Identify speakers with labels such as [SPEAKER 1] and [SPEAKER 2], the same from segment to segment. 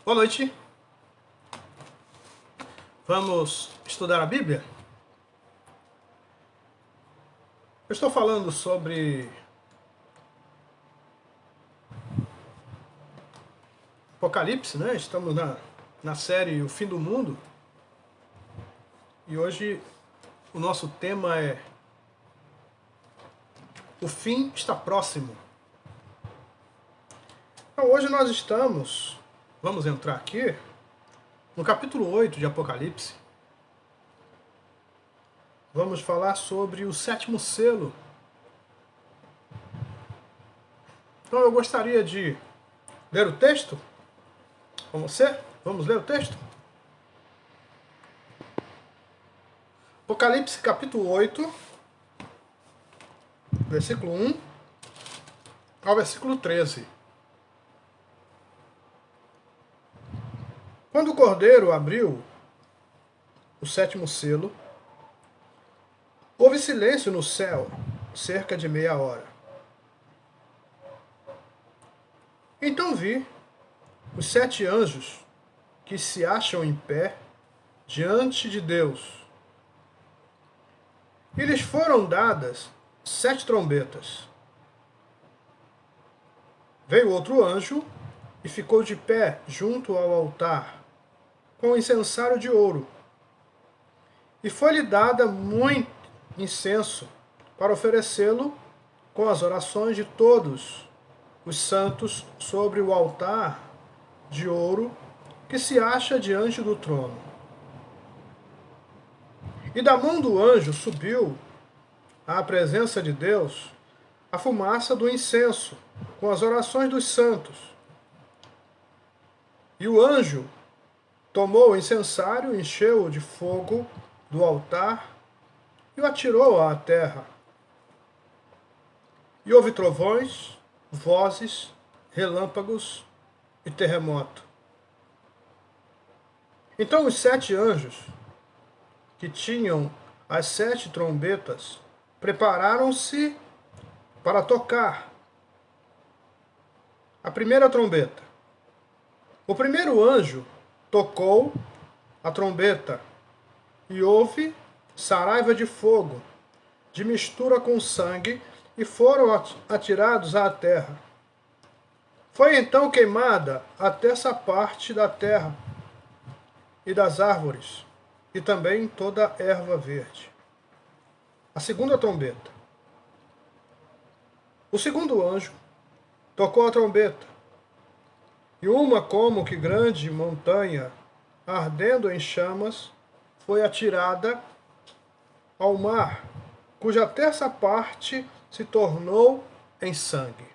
[SPEAKER 1] Boa noite. Vamos estudar a Bíblia? Eu estou falando sobre Apocalipse, né? Estamos na série O Fim do Mundo. E hoje o nosso tema é O fim está próximo. Então hoje nós vamos entrar aqui no capítulo 8 de Apocalipse. Vamos falar sobre o sétimo selo. Então eu gostaria de ler o texto com você. Vamos ler o texto? Apocalipse capítulo 8, versículo 1 ao versículo 13. Quando o Cordeiro abriu o sétimo selo, houve silêncio no céu, cerca de meia hora. Então vi os 7 anjos que se acham em pé diante de Deus. E lhes foram dadas 7 trombetas. Veio outro anjo e ficou de pé junto ao altar, com o incensário de ouro. E foi-lhe dada muito incenso para oferecê-lo com as orações de todos os santos sobre o altar de ouro que se acha diante do trono. E da mão do anjo subiu à presença de Deus a fumaça do incenso com as orações dos santos. E o anjo tomou o incensário, encheu-o de fogo do altar e o atirou à terra. E houve trovões, vozes, relâmpagos e terremoto. Então os 7 anjos, que tinham as 7 trombetas, prepararam-se para tocar a primeira trombeta. O primeiro anjo tocou a trombeta e houve saraiva de fogo, de mistura com sangue, e foram atirados à terra. Foi então queimada a terça parte da terra e das árvores, e também toda a erva verde. A segunda trombeta. O segundo anjo tocou a trombeta, e uma como que grande montanha, ardendo em chamas, foi atirada ao mar, cuja terça parte se tornou em sangue.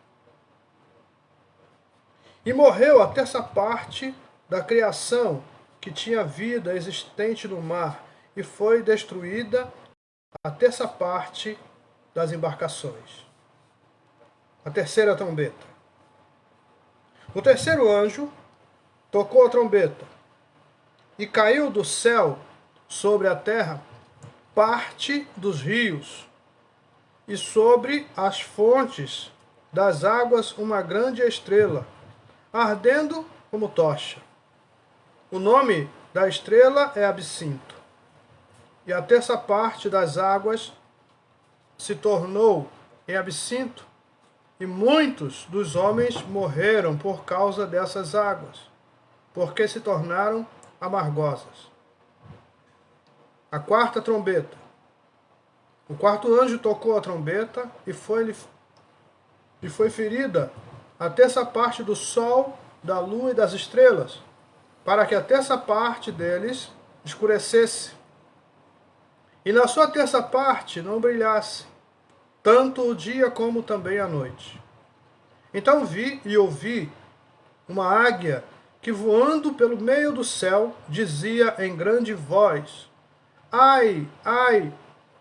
[SPEAKER 1] E morreu a terça parte da criação que tinha vida existente no mar, e foi destruída a terça parte das embarcações. A terceira trombeta. O terceiro anjo tocou a trombeta, e caiu do céu sobre a terra parte dos rios, e sobre as fontes das águas uma grande estrela, ardendo como tocha. O nome da estrela é Absinto. E a terça parte das águas se tornou em absinto, e muitos dos homens morreram por causa dessas águas, porque se tornaram amargosas. A quarta trombeta. O quarto anjo tocou a trombeta e foi ferida a terça parte do sol, da lua e das estrelas, para que a terça parte deles escurecesse, e na sua terça parte não brilhasse, tanto o dia como também a noite. Então vi e ouvi uma águia que, voando pelo meio do céu, dizia em grande voz: Ai, ai,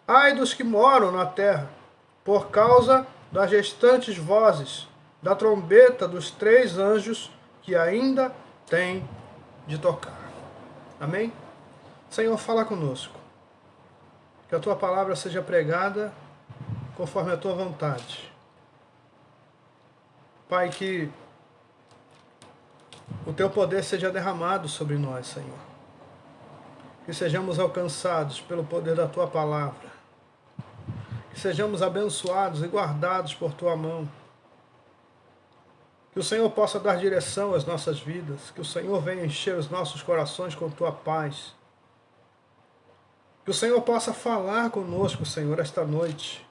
[SPEAKER 1] ai dos que moram na terra, por causa das restantes vozes da trombeta dos 3 anjos que ainda têm de tocar. Amém? Senhor, fala conosco. Que a tua palavra seja pregada conforme a tua vontade. Pai, que o teu poder seja derramado sobre nós, Senhor. Que sejamos alcançados pelo poder da tua palavra. Que sejamos abençoados e guardados por tua mão. Que o Senhor possa dar direção às nossas vidas. Que o Senhor venha encher os nossos corações com tua paz. Que o Senhor possa falar conosco, Senhor, esta noite.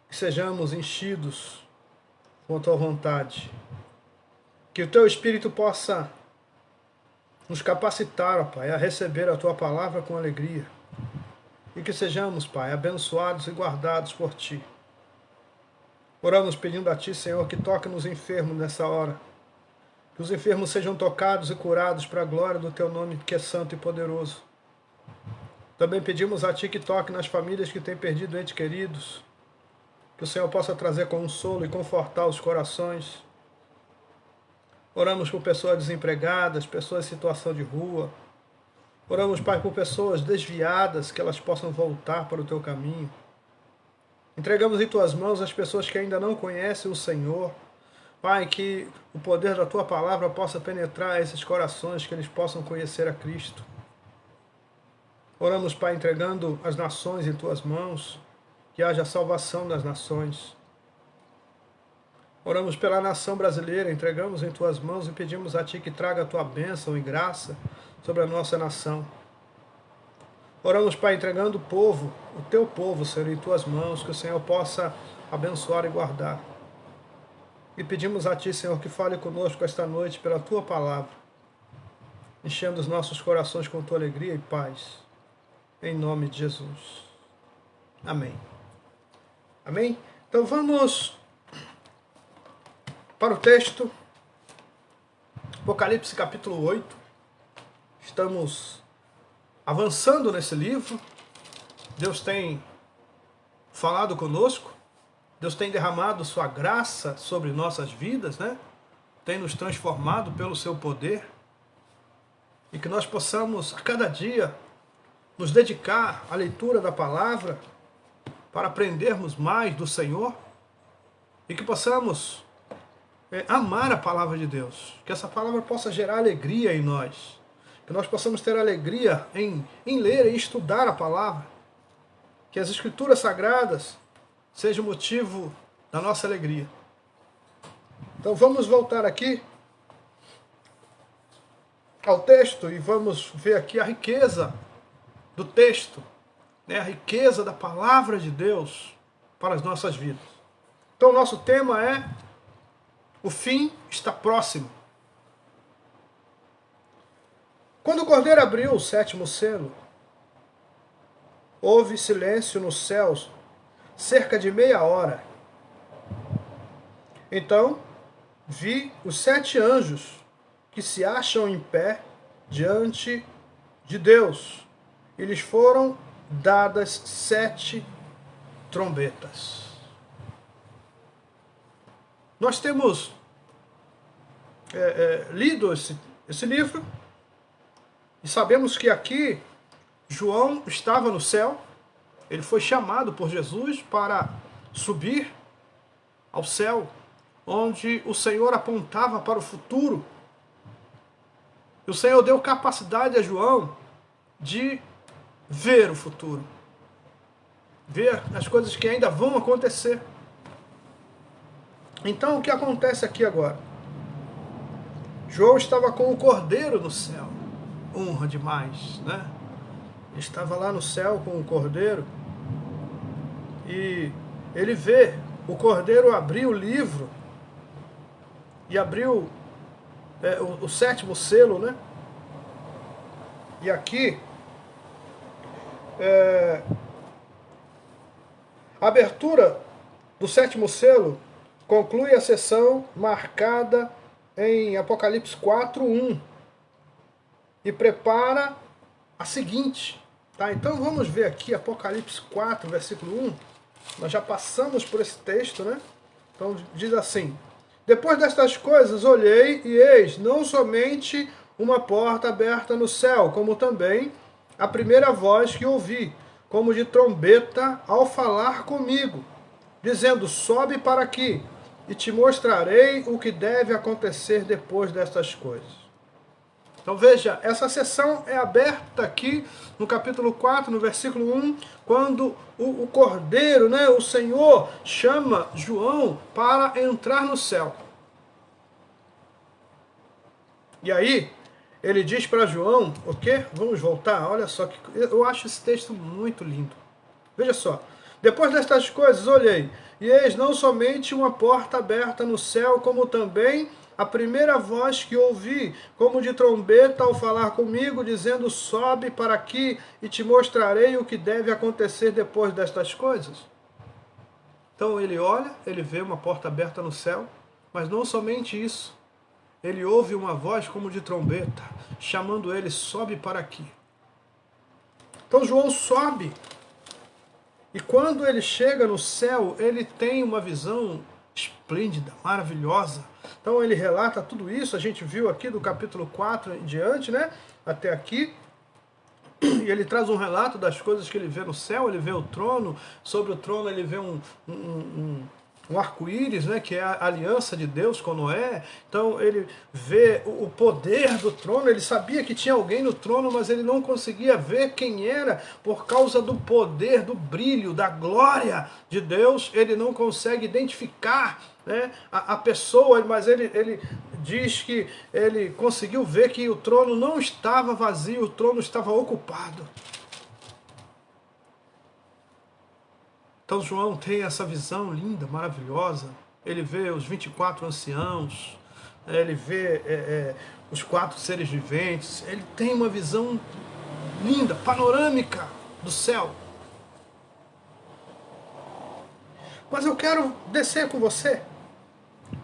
[SPEAKER 1] Que sejamos enchidos com a tua vontade. Que o teu Espírito possa nos capacitar, ó Pai, a receber a tua palavra com alegria. E que sejamos, Pai, abençoados e guardados por ti. Oramos pedindo a ti, Senhor, que toque nos enfermos nessa hora. Que os enfermos sejam tocados e curados para a glória do teu nome, que é santo e poderoso. Também pedimos a ti que toque nas famílias que têm perdido entes queridos. Que o Senhor possa trazer consolo e confortar os corações. Oramos por pessoas desempregadas, pessoas em situação de rua. Oramos, Pai, por pessoas desviadas, que elas possam voltar para o teu caminho. Entregamos em tuas mãos as pessoas que ainda não conhecem o Senhor. Pai, que o poder da tua palavra possa penetrar esses corações, que eles possam conhecer a Cristo. Oramos, Pai, entregando as nações em tuas mãos, que haja salvação das nações. Oramos pela nação brasileira, entregamos em tuas mãos e pedimos a ti que traga a tua bênção e graça sobre a nossa nação. Oramos, Pai, entregando o povo, o teu povo, Senhor, em tuas mãos, que o Senhor possa abençoar e guardar. E pedimos a ti, Senhor, que fale conosco esta noite pela tua palavra, enchendo os nossos corações com tua alegria e paz, em nome de Jesus. Amém. Amém? Então vamos para o texto, Apocalipse capítulo 8. Estamos avançando nesse livro. Deus tem falado conosco. Deus tem derramado sua graça sobre nossas vidas, né? Tem nos transformado pelo seu poder. E que nós possamos, a cada dia, nos dedicar à leitura da palavra para aprendermos mais do Senhor. E que possamos amar a palavra de Deus. Que essa palavra possa gerar alegria em nós. Que nós possamos ter alegria em ler e estudar a palavra. Que as Escrituras Sagradas sejam motivo da nossa alegria. Então vamos voltar aqui ao texto e vamos ver aqui a riqueza do texto, né? A riqueza da palavra de Deus para as nossas vidas. Então o nosso tema é: o fim está próximo. Quando o Cordeiro abriu o 7º selo, houve silêncio nos céus cerca de meia hora. Então vi os 7 anjos que se acham em pé diante de Deus, e lhes foram dadas 7 trombetas. Nós temos lido esse livro e sabemos que aqui João estava no céu. Ele foi chamado por Jesus para subir ao céu, onde o Senhor apontava para o futuro. E o Senhor deu capacidade a João de ver o futuro, ver as coisas que ainda vão acontecer. Então, o que acontece aqui agora? João estava com o Cordeiro no céu. Honra demais, né? Ele estava lá no céu com o Cordeiro e ele vê o Cordeiro abrir o livro e abriu o 7º selo, né? E aqui a abertura do 7º selo conclui a sessão marcada em Apocalipse 4:1 e prepara a seguinte. Tá? Então vamos ver aqui Apocalipse 4, versículo 1. Nós já passamos por esse texto, né? Então diz assim: depois destas coisas olhei, e eis, não somente uma porta aberta no céu, como também a primeira voz que ouvi, como de trombeta, ao falar comigo, dizendo: sobe para aqui, e te mostrarei o que deve acontecer depois destas coisas. Então veja, essa sessão é aberta aqui no capítulo 4, no versículo 1, quando o Cordeiro, né, o Senhor, chama João para entrar no céu. E aí, ele diz para João, o quê? Vamos voltar, olha só, que eu acho esse texto muito lindo. Veja só, depois destas coisas olhei, e eis não somente uma porta aberta no céu, como também a primeira voz que ouvi, como de trombeta ao falar comigo, dizendo, sobe para aqui e te mostrarei o que deve acontecer depois destas coisas. Então ele olha, ele vê uma porta aberta no céu, mas não somente isso. Ele ouve uma voz como de trombeta, chamando ele, sobe para aqui. Então João sobe. E quando ele chega no céu, ele tem uma visão esplêndida, maravilhosa. Então ele relata tudo isso, a gente viu aqui do capítulo 4 em diante, né? Até aqui. E ele traz um relato das coisas que ele vê no céu, ele vê o trono, sobre o trono ele vê um arco-íris, né, que é a aliança de Deus com Noé. Então ele vê o poder do trono, ele sabia que tinha alguém no trono, mas ele não conseguia ver quem era, por causa do poder, do brilho, da glória de Deus, ele não consegue identificar, né, a pessoa, mas ele diz que ele conseguiu ver que o trono não estava vazio, o trono estava ocupado. Então João tem essa visão linda, maravilhosa. Ele vê os 24 anciãos, ele vê os 4 seres viventes. Ele tem uma visão linda, panorâmica do céu. Mas eu quero descer com você.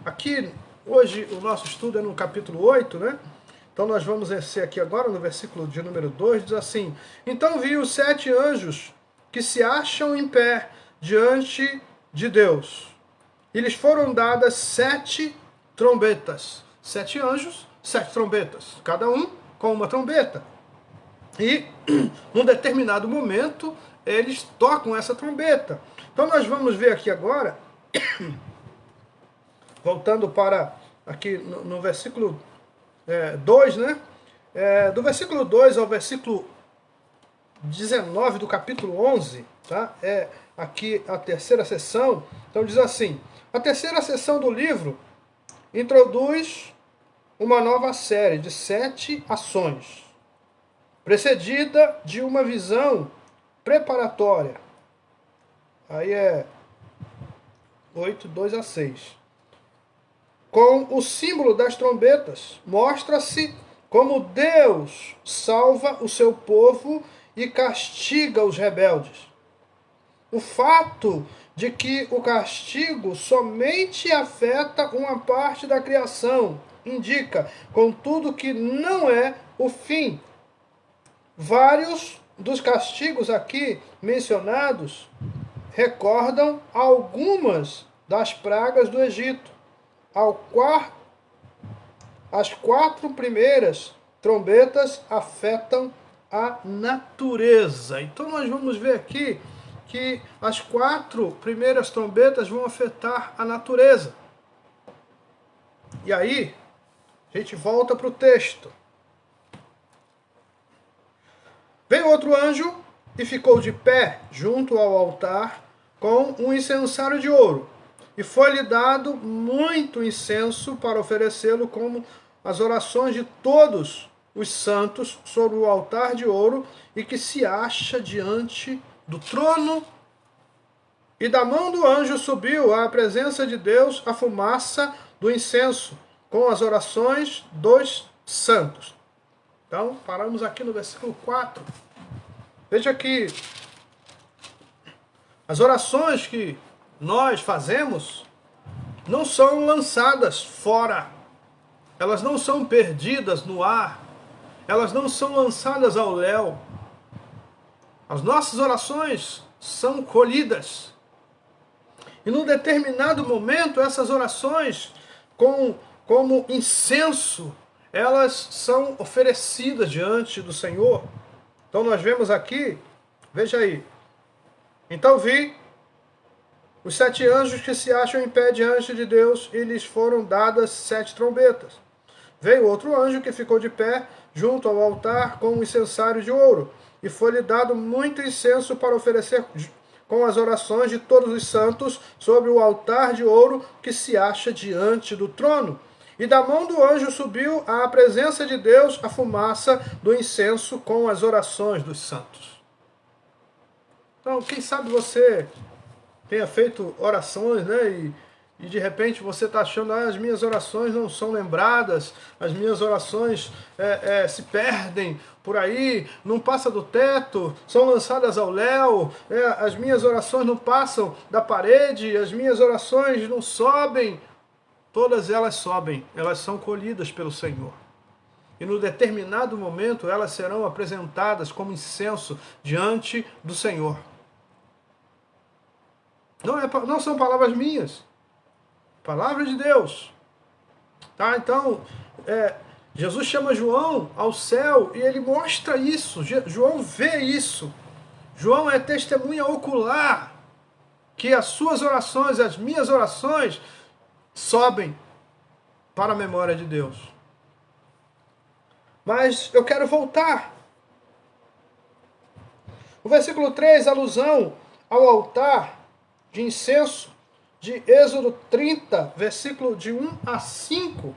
[SPEAKER 1] Aqui, hoje, o nosso estudo é no capítulo 8, né? Então nós vamos descer aqui agora no versículo de número 2, diz assim: então vi os 7 anjos que se acham em pé diante de Deus. E lhes foram dadas 7 trombetas. 7 anjos, 7 trombetas. Cada um com uma trombeta. E, num determinado momento, eles tocam essa trombeta. Então nós vamos ver aqui agora, voltando para aqui no versículo 2, né? Do versículo 2 ao versículo 19 do capítulo 11, tá? Aqui a terceira sessão. Então diz assim: a terceira sessão do livro introduz uma nova série de 7 ações, precedida de uma visão preparatória. Aí 8, 2 a 6. Com o símbolo das trombetas, mostra-se como Deus salva o seu povo e castiga os rebeldes. O fato de que o castigo somente afeta uma parte da criação indica, contudo, que não é o fim. Vários dos castigos aqui mencionados recordam algumas das pragas do Egito. As 4 primeiras trombetas afetam a natureza. Então nós vamos ver aqui que as 4 primeiras trombetas vão afetar a natureza. E aí, a gente volta para o texto. Veio outro anjo e ficou de pé junto ao altar com um incensário de ouro. E foi-lhe dado muito incenso para oferecê-lo como as orações de todos os santos sobre o altar de ouro e que se acha diante do trono. E da mão do anjo subiu à presença de Deus a fumaça do incenso, com as orações dos santos. Então, paramos aqui no versículo 4. Veja que as orações que nós fazemos não são lançadas fora. Elas não são perdidas no ar. Elas não são lançadas ao léu. As nossas orações são colhidas. E num determinado momento, essas orações, como incenso, elas são oferecidas diante do Senhor. Então nós vemos aqui, veja aí. Então vi os 7 anjos que se acham em pé diante de Deus, e lhes foram dadas 7 trombetas. Veio outro anjo que ficou de pé junto ao altar com um incensário de ouro, e foi-lhe dado muito incenso para oferecer com as orações de todos os santos sobre o altar de ouro que se acha diante do trono. E da mão do anjo subiu à presença de Deus a fumaça do incenso com as orações dos santos. Então, quem sabe você tenha feito orações, né? E de repente você está achando, as minhas orações não são lembradas, as minhas orações se perdem por aí, não passa do teto, são lançadas ao léu, as minhas orações não passam da parede, as minhas orações não sobem. Todas elas sobem, elas são colhidas pelo Senhor. E no determinado momento elas serão apresentadas como incenso diante do Senhor. Não são palavras minhas, palavra de Deus. Tá? Então, Jesus chama João ao céu e ele mostra isso. João vê isso. João é testemunha ocular que as suas orações, as minhas orações, sobem para a memória de Deus. Mas eu quero voltar. O versículo 3, alusão ao altar de incenso, de Êxodo 30, versículo de 1 a 5.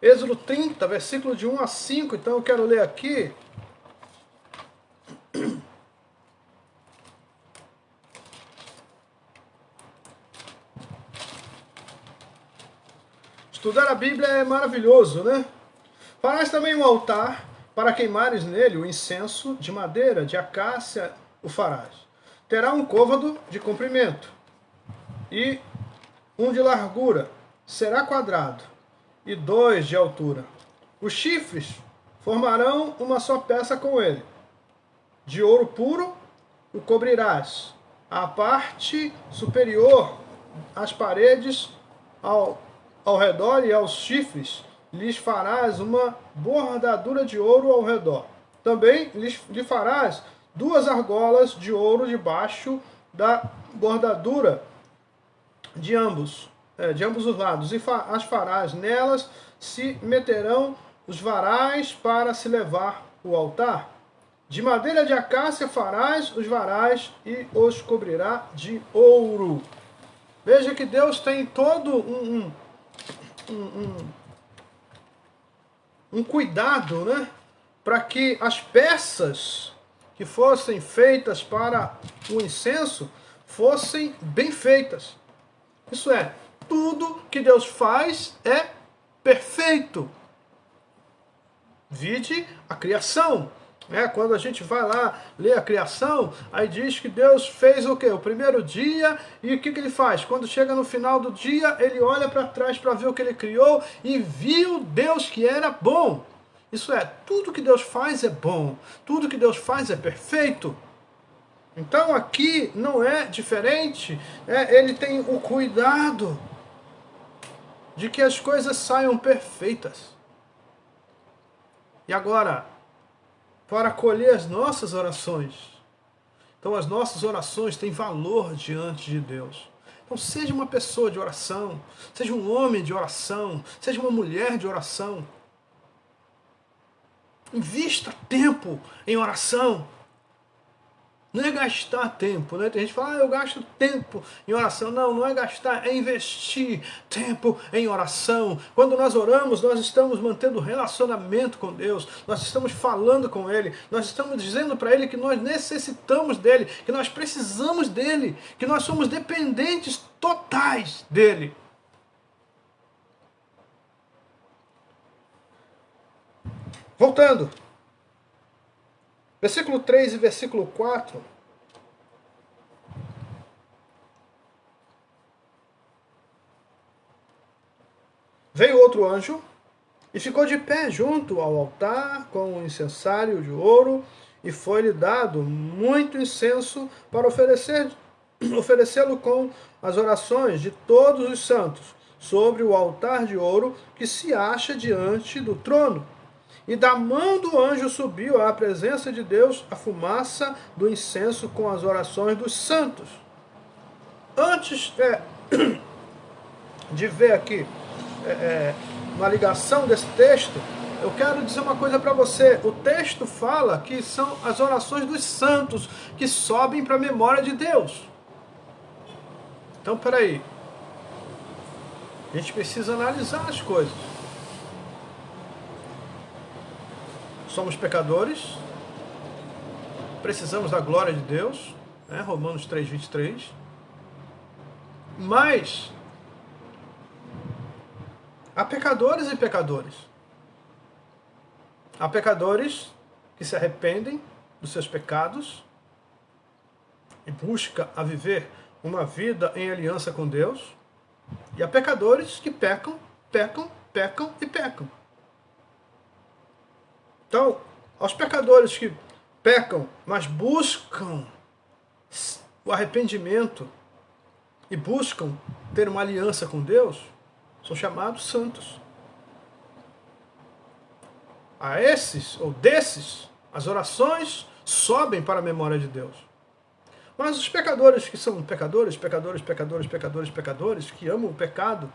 [SPEAKER 1] Êxodo 30, versículo de 1 a 5. Então eu quero ler aqui. Estudar a Bíblia é maravilhoso, né? Farás também um altar para queimares nele o incenso de madeira, de acácia o farás. Terá um côvado de comprimento e um de largura, será quadrado, e 2 de altura. Os chifres formarão uma só peça com ele. De ouro puro o cobrirás. A parte superior, as paredes ao redor e aos chifres, lhes farás uma bordadura de ouro ao redor. Também lhe farás 2 argolas de ouro debaixo da bordadura de ambos os lados, e as farás. Nelas se meterão os varais para se levar o altar. De madeira de acácia farás os varais e os cobrirá de ouro. Veja que Deus tem todo um cuidado, né? Para que as peças que fossem feitas para o incenso fossem bem feitas. Isso é, tudo que Deus faz é perfeito. Vide a criação. Quando a gente vai lá ler a criação, aí diz que Deus fez o quê? O primeiro dia, e o que ele faz? Quando chega no final do dia, ele olha para trás para ver o que ele criou e viu Deus que era bom. Isso é, tudo que Deus faz é bom, tudo que Deus faz é perfeito. Então aqui não é diferente, ele tem o cuidado de que as coisas saiam perfeitas. E agora, para acolher as nossas orações. Então as nossas orações têm valor diante de Deus. Então seja uma pessoa de oração, seja um homem de oração, seja uma mulher de oração. Invista tempo em oração. Não é gastar tempo, né? Tem gente que fala, eu gasto tempo em oração. Não, não é gastar, é investir tempo em oração. Quando nós oramos, nós estamos mantendo relacionamento com Deus, nós estamos falando com Ele, nós estamos dizendo para Ele que nós necessitamos dEle, que nós precisamos dEle, que nós somos dependentes totais dEle. Voltando. Versículo 3 e versículo 4. Veio outro anjo e ficou de pé junto ao altar com um incensário de ouro, e foi-lhe dado muito incenso para oferecê-lo com as orações de todos os santos sobre o altar de ouro que se acha diante do trono. E da mão do anjo subiu à presença de Deus a fumaça do incenso com as orações dos santos. antes de ver aqui uma ligação desse texto, eu quero dizer uma coisa para você. O texto fala que são as orações dos santos que sobem para a memória de Deus. Então, peraí. A gente precisa analisar as coisas. Somos pecadores, precisamos da glória de Deus, né? Romanos 3:23. Mas há pecadores e pecadores. Há pecadores que se arrependem dos seus pecados e buscam a viver uma vida em aliança com Deus. E há pecadores que pecam, pecam, pecam e pecam. Então, aos pecadores que pecam, mas buscam o arrependimento e buscam ter uma aliança com Deus, são chamados santos. A esses, ou desses, as orações sobem para a memória de Deus. Mas os pecadores que são pecadores, que amam o pecado,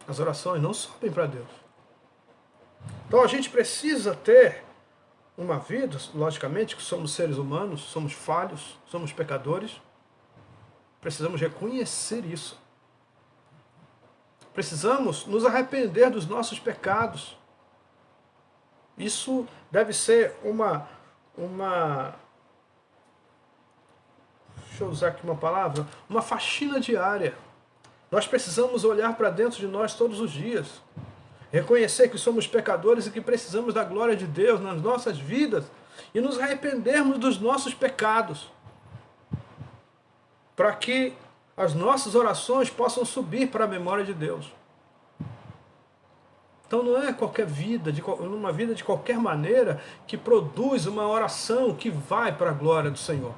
[SPEAKER 1] as orações não sobem para Deus. Então a gente precisa ter uma vida, logicamente que somos seres humanos, somos falhos, somos pecadores, precisamos reconhecer isso. Precisamos nos arrepender dos nossos pecados. Isso deve ser deixa eu usar aqui uma palavra, uma faxina diária. Nós precisamos olhar para dentro de nós todos os dias. Reconhecer que somos pecadores e que precisamos da glória de Deus nas nossas vidas e nos arrependermos dos nossos pecados. Para que as nossas orações possam subir para a memória de Deus. Então não é qualquer vida, uma vida de qualquer maneira que produz uma oração que vai para a glória do Senhor.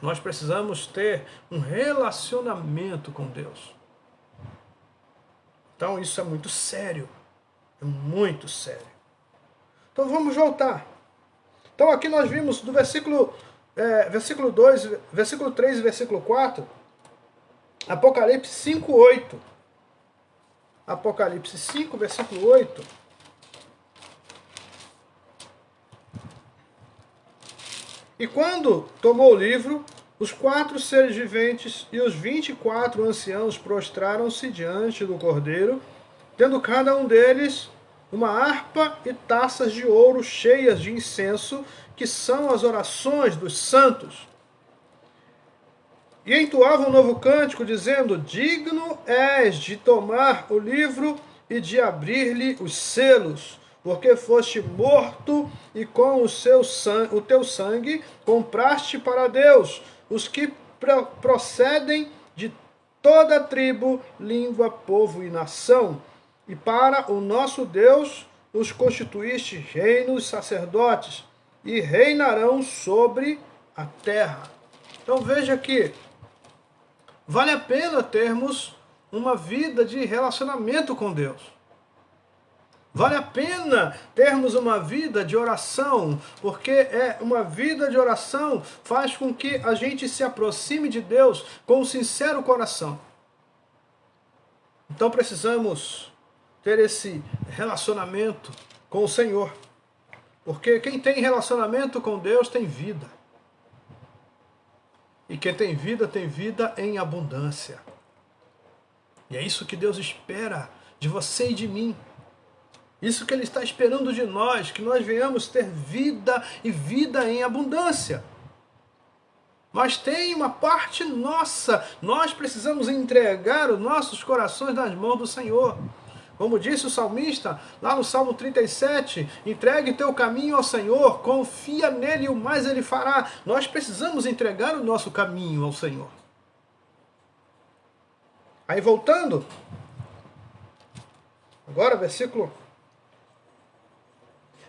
[SPEAKER 1] Nós precisamos ter um relacionamento com Deus. Então isso é muito sério. É muito sério. Então vamos voltar. Então aqui nós vimos do versículo 2, versículo 3 e versículo 4, Apocalipse 5, 8. Apocalipse 5, versículo 8. E quando tomou o livro, os 4 seres viventes e os 24 anciãos prostraram-se diante do Cordeiro, tendo cada um deles uma harpa e taças de ouro cheias de incenso, que são as orações dos santos. E entoavam um novo cântico, dizendo: digno és de tomar o livro e de abrir-lhe os selos, porque foste morto e com o teu sangue compraste para Deus os que procedem de toda tribo, língua, povo e nação. E para o nosso Deus os constituíste reinos sacerdotes, e reinarão sobre a terra. Então veja aqui, vale a pena termos uma vida de relacionamento com Deus. Vale a pena termos uma vida de oração, porque uma vida de oração faz com que a gente se aproxime de Deus com um sincero coração. Então precisamos ter esse relacionamento com o Senhor, porque quem tem relacionamento com Deus tem vida. E quem tem vida em abundância. E é isso que Deus espera de você e de mim. Isso que Ele está esperando de nós, que nós venhamos ter vida e vida em abundância. Mas tem uma parte nossa, nós precisamos entregar os nossos corações nas mãos do Senhor. Como disse o salmista, lá no Salmo 37, entregue teu caminho ao Senhor, confia nele e o mais Ele fará. Nós precisamos entregar o nosso caminho ao Senhor. Aí voltando, agora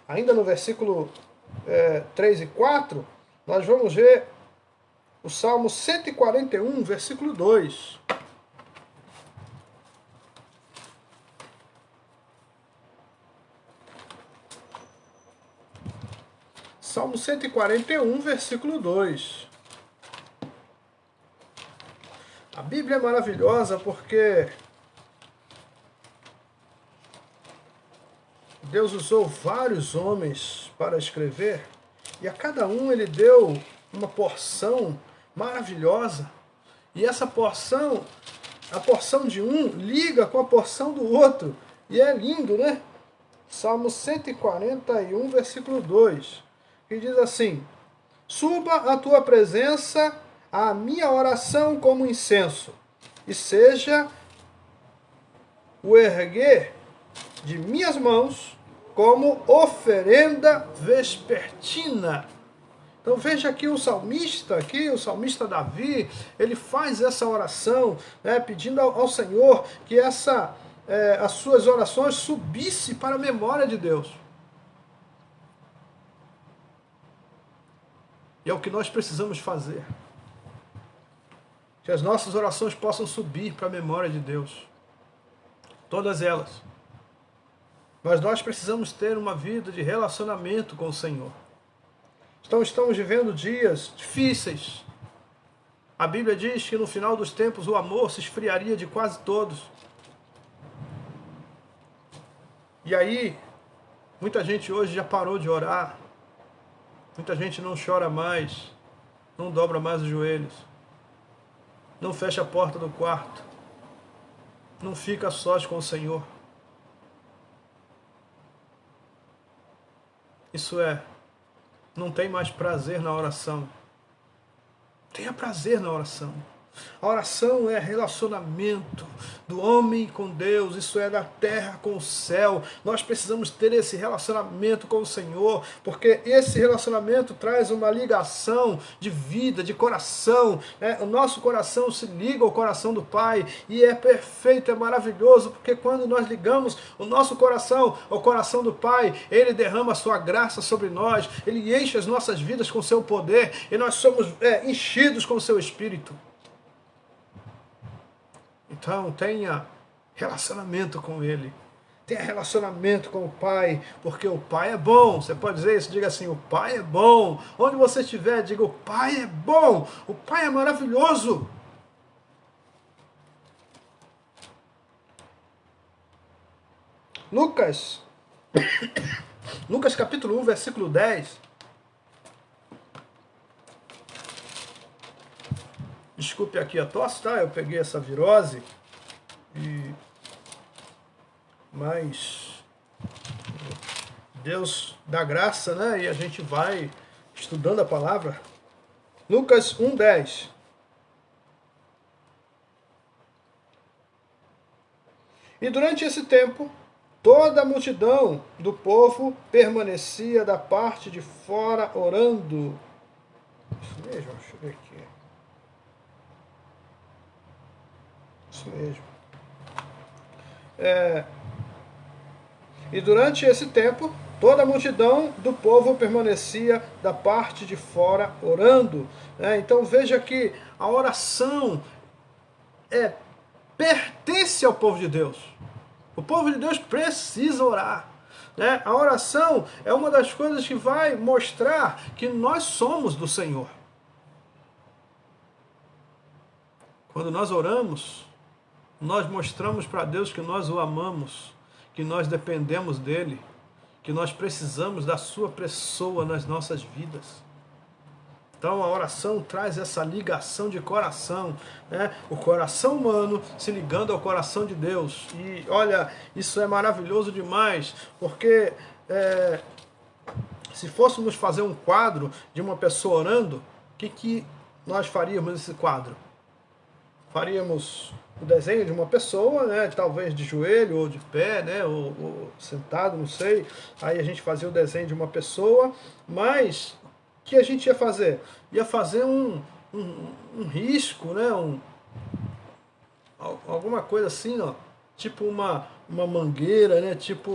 [SPEAKER 1] ainda no versículo 3 e 4, nós vamos ver o Salmo 141, versículo 2. Salmo 141, versículo 2. Bíblia é maravilhosa porque Deus usou vários homens para escrever e a cada um ele deu uma porção maravilhosa. E essa porção, a porção de um liga com a porção do outro. E é lindo, né? Salmo 141, versículo 2, que diz assim: suba a tua presença a minha oração como incenso, e seja o erguer de minhas mãos como oferenda vespertina. Então veja aqui o salmista Davi, ele faz essa oração, né, pedindo ao Senhor que as suas orações subissem para a memória de Deus. E é o que nós precisamos fazer. Que as nossas orações possam subir para a memória de Deus. Todas elas. Mas nós precisamos ter uma vida de relacionamento com o Senhor. Então estamos vivendo dias difíceis. A Bíblia diz que no final dos tempos o amor se esfriaria de quase todos. E aí, muita gente hoje já parou de orar. Muita gente não chora mais, não dobra mais os joelhos, não fecha a porta do quarto, não fica a sós com o Senhor. Isso é, não tem mais prazer na oração. Tenha prazer na oração. A oração é relacionamento do homem com Deus, isso é da terra com o céu. Nós precisamos ter esse relacionamento com o Senhor, porque esse relacionamento traz uma ligação de vida, de coração, né? O nosso coração se liga ao coração do Pai, e é perfeito, é maravilhoso, porque quando nós ligamos o nosso coração ao coração do Pai, Ele derrama a sua graça sobre nós, Ele enche as nossas vidas com o seu poder, e nós somos enchidos com o seu Espírito. Então tenha relacionamento com Ele. Tenha relacionamento com o Pai, porque o Pai é bom. Você pode dizer isso? Diga assim: o Pai é bom. Onde você estiver, diga: o Pai é bom. O Pai é maravilhoso. Lucas capítulo 1, versículo 10. Desculpe aqui a tosse, tá? Eu peguei essa virose. Mas Deus dá graça, né? E a gente vai estudando a palavra. Lucas 1:10. E durante esse tempo, toda a multidão do povo permanecia da parte de fora orando. Isso mesmo, deixa eu ver aqui. Isso mesmo. E durante esse tempo, toda a multidão do povo permanecia da parte de fora orando. Então veja que a oração pertence ao povo de Deus. O povo de Deus precisa orar. A oração é uma das coisas que vai mostrar que nós somos do Senhor. Quando nós oramos, nós mostramos para Deus que nós o amamos, que nós dependemos dele, que nós precisamos da sua pessoa nas nossas vidas. Então a oração traz essa ligação de coração, o coração humano se ligando ao coração de Deus. E olha, isso é maravilhoso demais, porque se fôssemos fazer um quadro de uma pessoa orando, o que nós faríamos nesse quadro? Faríamos o desenho de uma pessoa, talvez de joelho ou de pé, ou sentado, não sei. Aí a gente fazia o desenho de uma pessoa, mas o que a gente ia fazer? Ia fazer um risco, alguma coisa assim, ó, tipo uma mangueira, tipo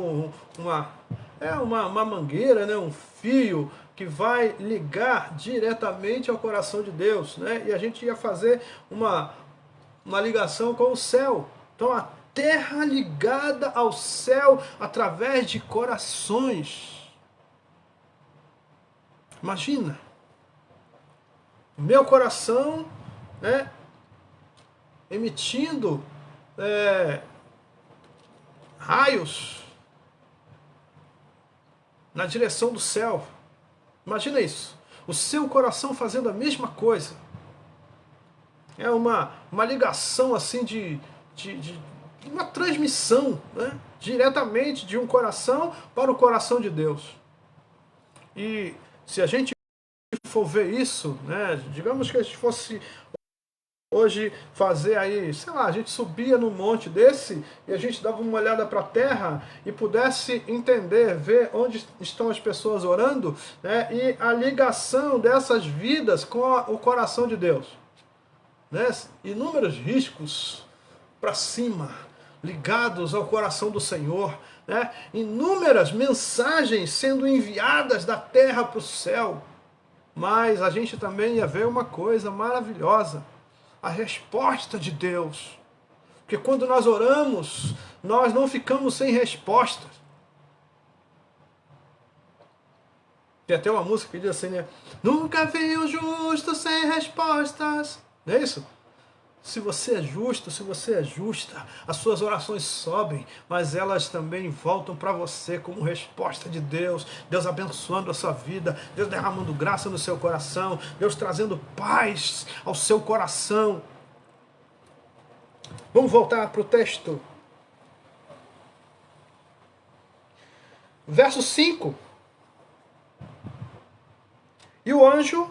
[SPEAKER 1] uma mangueira, um fio que vai ligar diretamente ao coração de Deus, e a gente ia fazer uma ligação com o céu. Então a terra ligada ao céu através de corações. Imagina, o meu coração emitindo raios na direção do céu. Imagina isso. O seu coração fazendo a mesma coisa. É uma ligação assim de uma transmissão, né? Diretamente de um coração para o coração de Deus. E se a gente for ver isso, né? Digamos que a gente fosse hoje fazer aí, sei lá, a gente subia num monte desse e a gente dava uma olhada para a terra e pudesse entender, ver onde estão as pessoas orando, né, e a ligação dessas vidas com o coração de Deus. Né? Inúmeros riscos para cima, ligados ao coração do Senhor. Né? Inúmeras mensagens sendo enviadas da terra para o céu. Mas a gente também ia ver uma coisa maravilhosa. A resposta de Deus. Porque quando nós oramos, nós não ficamos sem respostas. Tem até uma música que diz assim, né? Nunca vi um justo sem respostas. Não é isso? Se você é justo, se você é justa, as suas orações sobem, mas elas também voltam para você como resposta de Deus. Deus abençoando a sua vida, Deus derramando graça no seu coração, Deus trazendo paz ao seu coração. Vamos voltar para o texto. Verso 5. E o anjo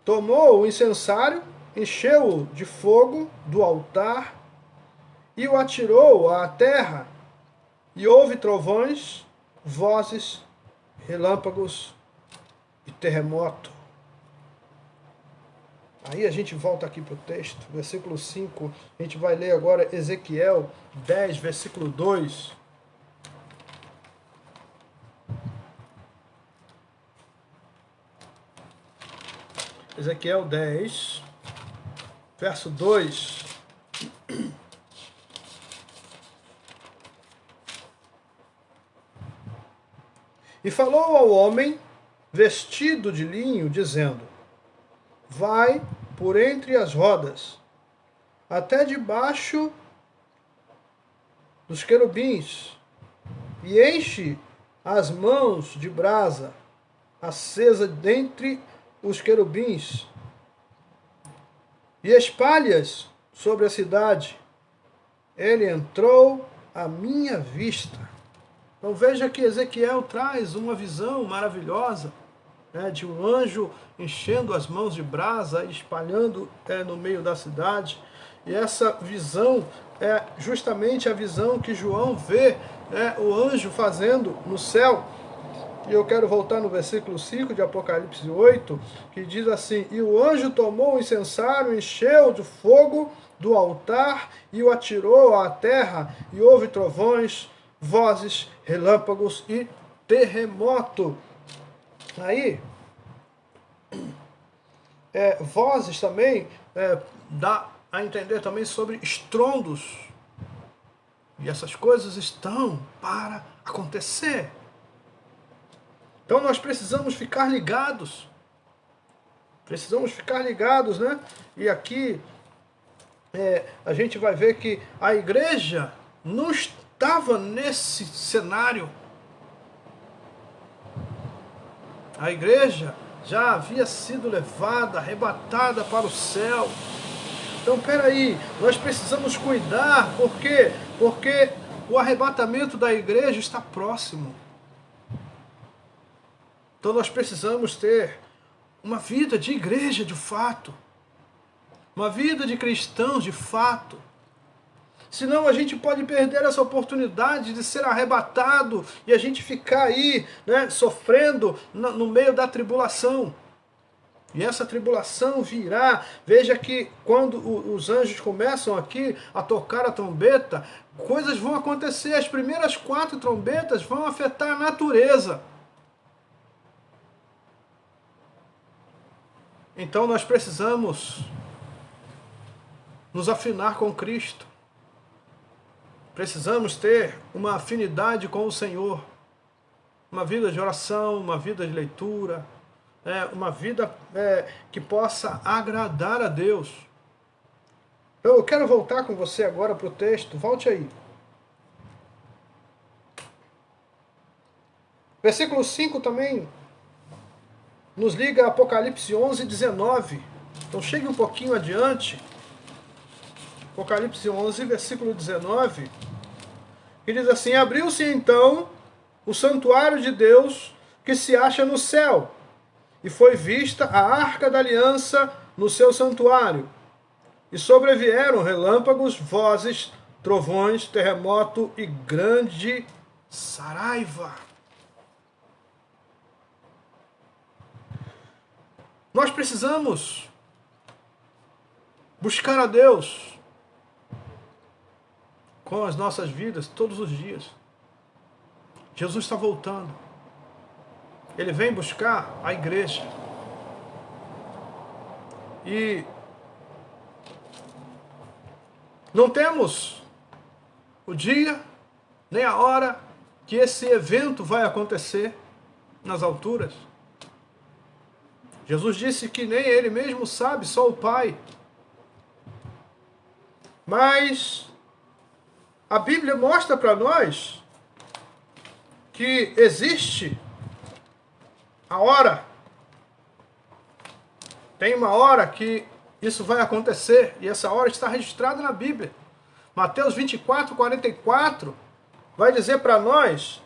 [SPEAKER 1] tomou o incensário, encheu-o de fogo do altar e o atirou à terra. E houve trovões, vozes, relâmpagos e terremoto. Aí a gente volta aqui para o texto, versículo 5. A gente vai ler agora Ezequiel 10, versículo 2. Ezequiel 10, verso 2. E falou ao homem vestido de linho, dizendo: vai por entre as rodas, até debaixo dos querubins, e enche as mãos de brasa acesa dentre os querubins, e espalhas sobre a cidade. Ele entrou à minha vista. Então veja que Ezequiel traz uma visão maravilhosa, né, de um anjo enchendo as mãos de brasa e espalhando no meio da cidade. E essa visão é justamente a visão que João vê, o anjo fazendo no céu. E eu quero voltar no versículo 5 de Apocalipse 8, que diz assim: e o anjo tomou o incensário, encheu de fogo do altar e o atirou à terra, e houve trovões, vozes, relâmpagos e terremoto. Aí, vozes também dá a entender também sobre estrondos. E essas coisas estão para acontecer. Então nós precisamos ficar ligados. Precisamos ficar ligados, né? E aqui a gente vai ver que a igreja não estava nesse cenário. A igreja já havia sido levada, arrebatada para o céu. Então, peraí, nós precisamos cuidar, por quê? Porque o arrebatamento da igreja está próximo. Então nós precisamos ter uma vida de igreja de fato. Uma vida de cristãos de fato. Senão a gente pode perder essa oportunidade de ser arrebatado e a gente ficar aí, né, sofrendo no meio da tribulação. E essa tribulação virá. Veja que quando os anjos começam aqui a tocar a trombeta, coisas vão acontecer. As primeiras 4 trombetas vão afetar a natureza. Então nós precisamos nos afinar com Cristo. Precisamos ter uma afinidade com o Senhor. Uma vida de oração, uma vida de leitura, uma vida que possa agradar a Deus. Então eu quero voltar com você agora para o texto. Volte aí. Versículo 5 também nos liga a Apocalipse 11, 19. Então chegue um pouquinho adiante. Apocalipse 11, versículo 19. Que diz assim: abriu-se então o santuário de Deus que se acha no céu, e foi vista a arca da aliança no seu santuário. E sobrevieram relâmpagos, vozes, trovões, terremoto e grande saraiva. Nós precisamos buscar a Deus com as nossas vidas todos os dias. Jesus está voltando. Ele vem buscar a igreja. E não temos o dia nem a hora que esse evento vai acontecer nas alturas. Jesus disse que nem ele mesmo sabe, só o Pai. Mas a Bíblia mostra para nós que existe a hora. Tem uma hora que isso vai acontecer, e essa hora está registrada na Bíblia. Mateus 24, 44 vai dizer para nós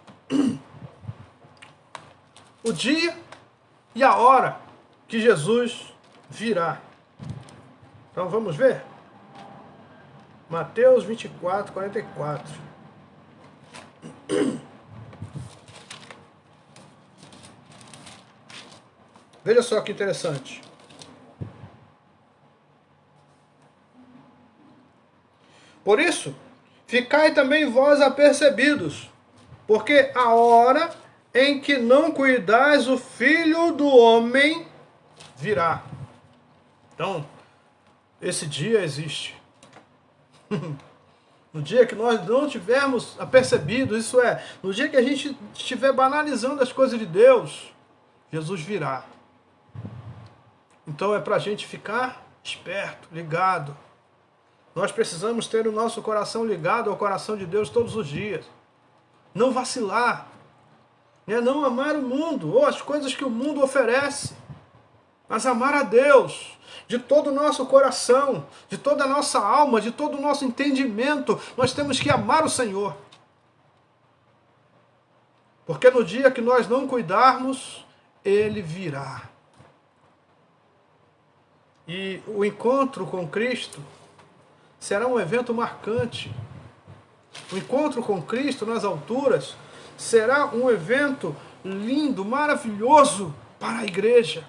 [SPEAKER 1] o dia e a hora que Jesus virá. Então vamos ver? Mateus 24, 44. Veja só que interessante. Por isso, ficai também vós apercebidos, porque a hora em que não cuidais, o Filho do Homem virá. Então, esse dia existe. No dia que nós não tivermos apercebido, isso é, no dia que a gente estiver banalizando as coisas de Deus, Jesus virá. Então é para a gente ficar esperto, ligado. Nós precisamos ter o nosso coração ligado ao coração de Deus todos os dias. Não vacilar. Não amar o mundo ou as coisas que o mundo oferece. Mas amar a Deus de todo o nosso coração, de toda a nossa alma, de todo o nosso entendimento. Nós temos que amar o Senhor. Porque no dia que nós não cuidarmos, Ele virá. E o encontro com Cristo será um evento marcante. O encontro com Cristo nas alturas será um evento lindo, maravilhoso para a igreja.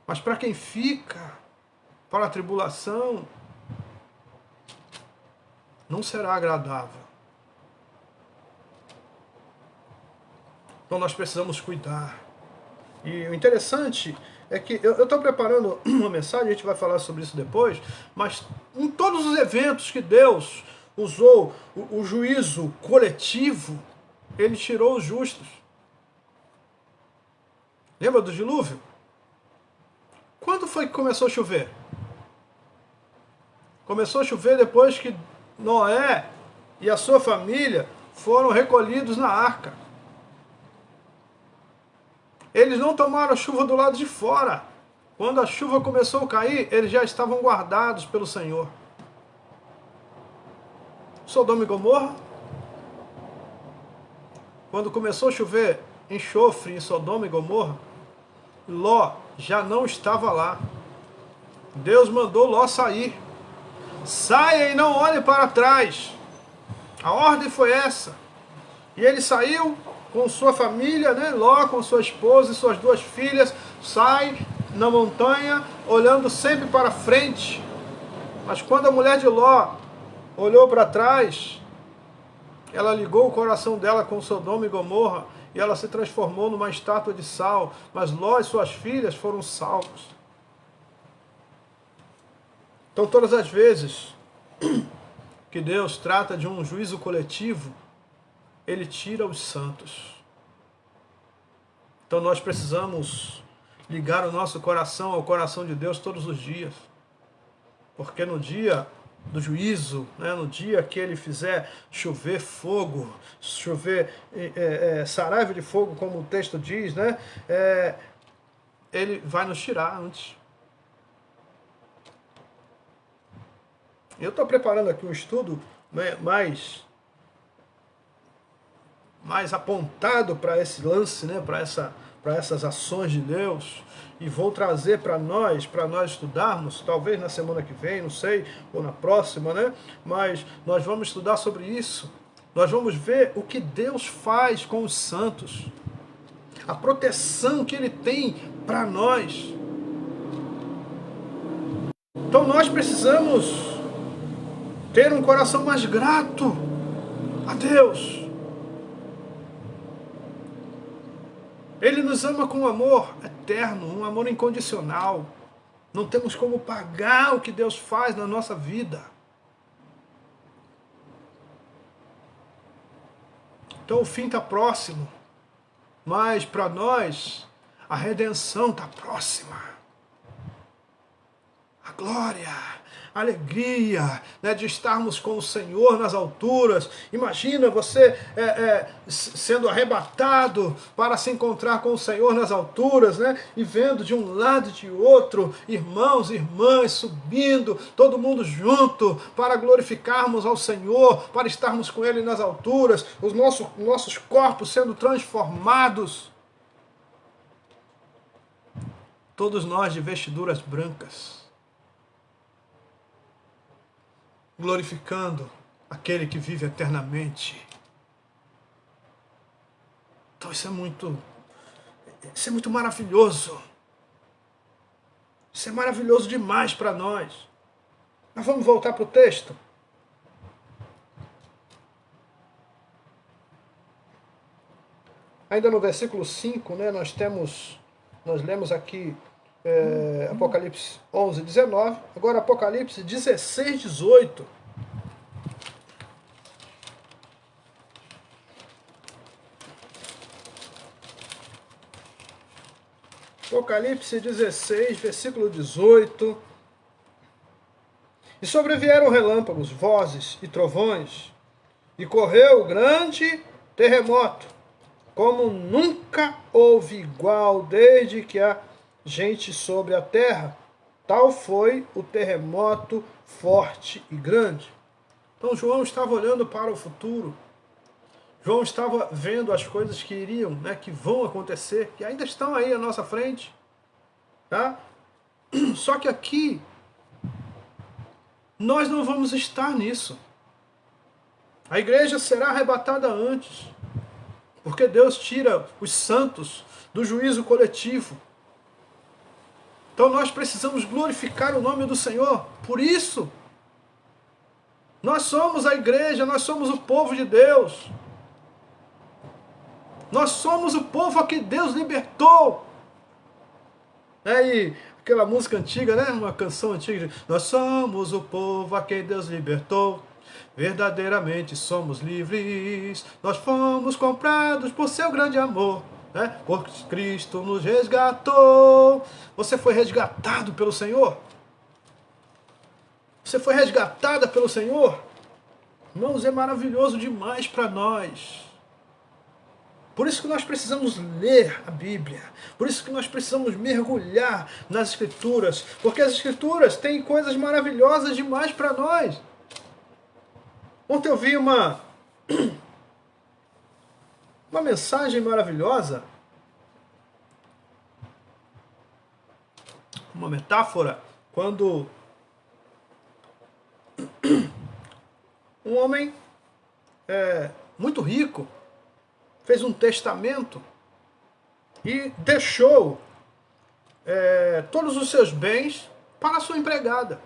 [SPEAKER 1] Mas para quem fica para a tribulação, não será agradável. Então nós precisamos cuidar. E o interessante é que eu estou preparando uma mensagem, a gente vai falar sobre isso depois, mas em todos os eventos que Deus usou o juízo coletivo, Ele tirou os justos. Lembra do dilúvio? Quando foi que começou a chover? Começou a chover depois que Noé e a sua família foram recolhidos na arca. Eles não tomaram a chuva do lado de fora. Quando a chuva começou a cair, eles já estavam guardados pelo Senhor. Sodoma e Gomorra. Quando começou a chover enxofre em Sodoma e Gomorra, Ló já não estava lá. Deus mandou Ló sair. Saia e não olhe para trás. A ordem foi essa. E ele saiu com sua família, Ló com sua esposa e suas duas filhas, sai na montanha, olhando sempre para frente. Mas quando a mulher de Ló olhou para trás, ela ligou o coração dela com Sodoma e Gomorra, e ela se transformou numa estátua de sal, mas Ló e suas filhas foram salvos. Então todas as vezes que Deus trata de um juízo coletivo, Ele tira os santos. Então nós precisamos ligar o nosso coração ao coração de Deus todos os dias. Porque no dia do juízo, né, no dia que ele fizer chover fogo, chover saraiva de fogo, como o texto diz, né, ele vai nos tirar antes. Eu estou preparando aqui um estudo, né, mais apontado para esse lance, né, para essas ações de Deus, e vou trazer para nós estudarmos, talvez na semana que vem, não sei, ou na próxima, né? Mas nós vamos estudar sobre isso. Nós vamos ver o que Deus faz com os santos, a proteção que Ele tem para nós. Então nós precisamos ter um coração mais grato a Deus. Ele nos ama com um amor eterno, um amor incondicional. Não temos como pagar o que Deus faz na nossa vida. Então o fim está próximo, mas para nós a redenção está próxima. A glória, a alegria, né, de estarmos com o Senhor nas alturas. Imagina você sendo arrebatado para se encontrar com o Senhor nas alturas, né, e vendo de um lado e de outro irmãos e irmãs subindo, todo mundo junto para glorificarmos ao Senhor, para estarmos com Ele nas alturas, os nossos corpos sendo transformados. Todos nós de vestiduras brancas, glorificando aquele que vive eternamente. Então isso é muito maravilhoso. Isso é maravilhoso demais para nós. Mas vamos voltar para o texto. Ainda no versículo 5, né, nós lemos aqui Apocalipse 11, 19. Agora Apocalipse 16, 18. Apocalipse 16, versículo 18. E sobrevieram relâmpagos, vozes e trovões, e correu grande terremoto, como nunca houve igual desde que há gente sobre a terra. Tal foi o terremoto forte e grande. Então João estava olhando para o futuro. João estava vendo as coisas que iriam, né, que vão acontecer, que ainda estão aí à nossa frente. Tá? Só que aqui nós não vamos estar nisso. A igreja será arrebatada antes, porque Deus tira os santos do juízo coletivo. Então nós precisamos glorificar o nome do Senhor. Por isso, nós somos a igreja, nós somos o povo de Deus. Nós somos o povo a que Deus libertou. E aquela música antiga, né? Uma canção antiga. Nós somos o povo a quem Deus libertou. Verdadeiramente somos livres. Nós fomos comprados por seu grande amor. Né? Porque Cristo nos resgatou. Você foi resgatado pelo Senhor? Você foi resgatada pelo Senhor? Irmãos, é maravilhoso demais para nós. Por isso que nós precisamos ler a Bíblia. Por isso que nós precisamos mergulhar nas Escrituras. Porque as Escrituras têm coisas maravilhosas demais para nós. Ontem eu vi uma mensagem maravilhosa. Uma metáfora. Quando um homem muito rico fez um testamento e deixou todos os seus bens para a sua empregada.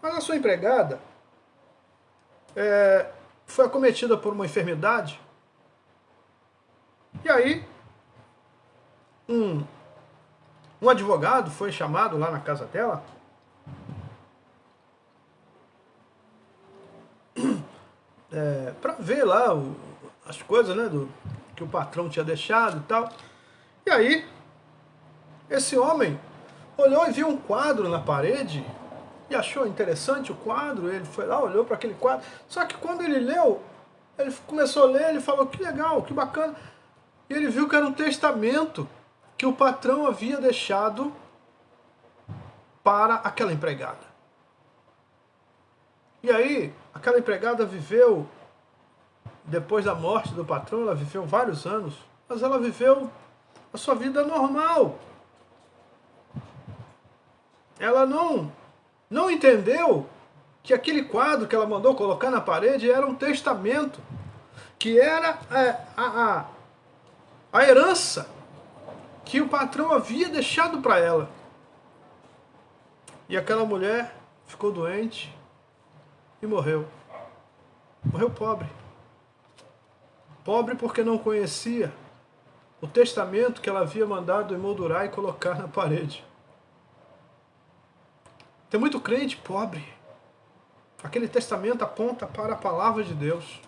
[SPEAKER 1] Mas a sua empregada foi acometida por uma enfermidade. E aí, um advogado foi chamado lá na casa dela para ver lá as coisas, né, que o patrão tinha deixado e tal. E aí, esse homem olhou e viu um quadro na parede e achou interessante o quadro, ele foi lá, olhou para aquele quadro, só que quando ele leu, ele começou a ler, ele falou, que legal, que bacana, e ele viu que era um testamento que o patrão havia deixado para aquela empregada. E aí, aquela empregada viveu, depois da morte do patrão, ela viveu vários anos, mas ela viveu a sua vida normal. Ela não entendeu que aquele quadro que ela mandou colocar na parede era um testamento, que era a herança que o patrão havia deixado para ela. E aquela mulher ficou doente e morreu. Morreu pobre. Pobre porque não conhecia o testamento que ela havia mandado emoldurar e colocar na parede. Tem muito crente pobre. Aquele testamento aponta para a palavra de Deus.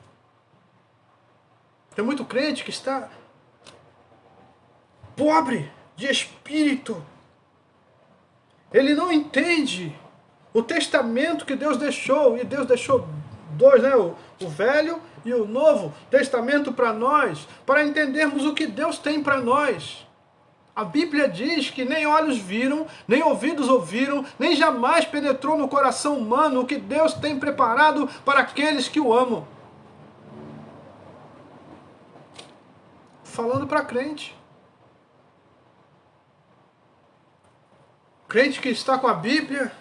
[SPEAKER 1] Tem muito crente que está pobre de espírito. Ele não entende o testamento que Deus deixou. E Deus deixou dois, né? O Velho e o Novo Testamento para nós, para entendermos o que Deus tem para nós. A Bíblia diz que nem olhos viram, nem ouvidos ouviram, nem jamais penetrou no coração humano o que Deus tem preparado para aqueles que o amam. Falando para crente. Crente que está com a Bíblia